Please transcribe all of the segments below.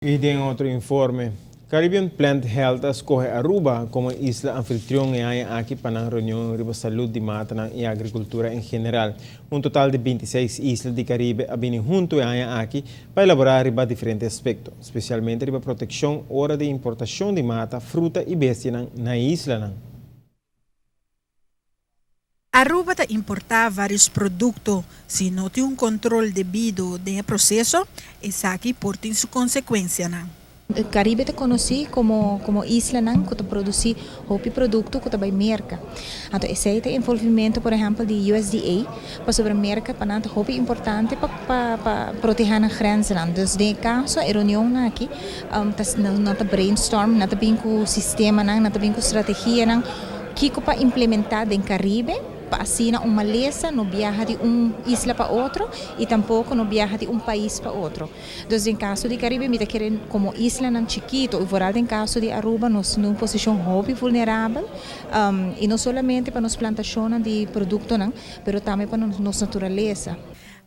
Y en otro informe, Caribbean Plant Health escoge Aruba como isla anfitrión y hay aquí para la reunión de salud de mata y agricultura en general. Un total de 26 islas del Caribe vienen junto y hay aquí para elaborar diferentes aspectos, especialmente la protección hora de importación de mata, fruta y bestia en la isla. Aruba está importar vários produtos. Se não tem controle devido do processo, isso aqui pode ter sua consequência. O Caribe é conhecido como isla que produz hopi produto que vai merca. Então esse é o envolvimento, por exemplo, de USDA para sobre merca para nada hopi importante para proteger a grenzen. Então, de caso a reunião aqui, nós brainstorm, nós temos o sistema, nós temos a estratégia que para implementar no Caribe. Para assim uma maleza não viaja de isla para outro e tampouco não viaja de país para outro. Então, em caso de Caribe, me querem como isla não chiquito, e fora em caso de Aruba, nós numa posição muito vulnerável e não somente para nos plantações de produtos, mas também para nossa natureza.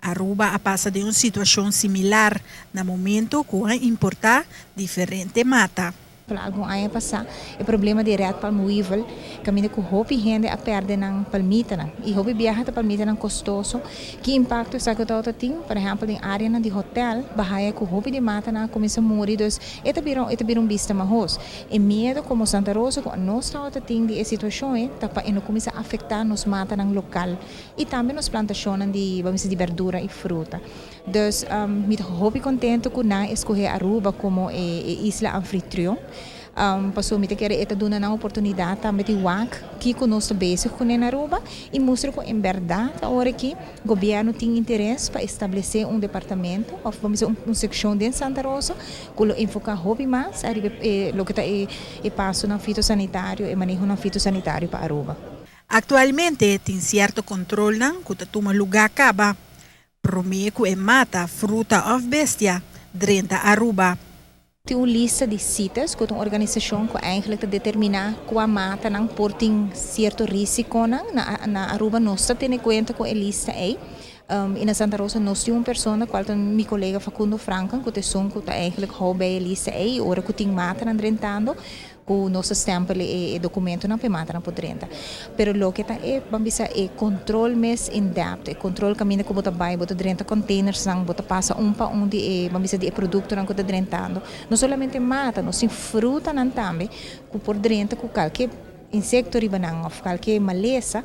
Aruba passa de uma situação similar no momento que vai importar diferente mata. Algum ano passado, o problema de red palm weevil, caminha com hopi gente a perder na palmita, e hopi viaja da palmita na custoso, que impacto está que todo tem, por exemplo, em área de hotel, bahia com hopi de mata na começa a morrer, então eta viram vista mais. E medo como Santa Rosa, com nós está tem de situação, tá para não começa a afetar nos mata na local e também nos plantações de verdura e fruta. Então, me hopi contento com na escolher Aruba como isla anfitrião. Passou me querer esta dona na oportunidade também de WAC que conosco basic com Aruba e mostra que em verdade agora que o governo tem interesse para estabelecer departamento ou vamos dizer uma seção de Santa Rosa que enfoca hobby mais lo que é passo na fitossanitário e manejo na fitossanitário para Aruba. Atualmente tem certo controle que toma lugar acaba. Promeco e mata fruta ou bestia dentro Aruba. Tem uma lista de sítios que uma organização que eigenlijk determina qual mata não pode certo risco na Aruba nós temos em conta com a lista aí. E na Santa Rosa nós temos uma pessoa qual é meu colega Facundo Franca que que eigenlijk houve a lista aí ora que tem mata na drentando com nosso stempel e documento não mata na podrenta. Pero lo que tá vamos dizer controle mais in depth, controle caminho como vai bota drenta containers não bota passa para de vamos dizer de produto não que tá drentando. Não somente mata, nós tem fruta não também, que por drenta com qualquer insecto ribanang of qualquer maleza.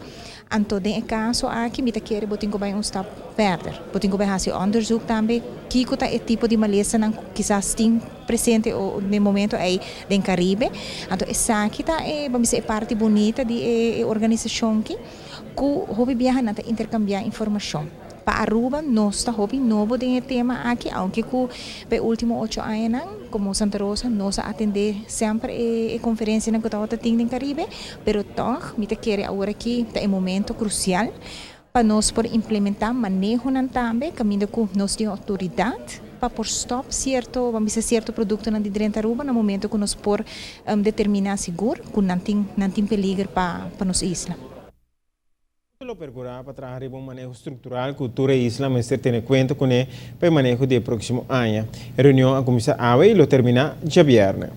Então, em caso aqui, me quer botar um step further. Botar fazer onderzoek também que é tipo de maleza que quizás tem presente no momento aí no Caribe. Então, essa aqui vamos dizer parte bonita de organização que hobby viaja na intercambiar informação. Para Aruba, nós estamos novo de tema aqui, aunque pe último 8 anos, como Santa Rosa, nós atender sempre a conferência na que estamos tendo no Caribe, pero toch, me quer agora aqui é um momento crucial para nós por implementar manejo também, caminho com nós temos autoridade para por stop vamos dizer certo produto na de dentro Aruba no momento que nós por determinar seguro, que não tem perigo para nossa isla. Lo percurá para trabalhar um manejo estrutural cultura e isla, mas ter em conta com o manejo do próximo ano. A reunião a começar a e lo termina já viernes.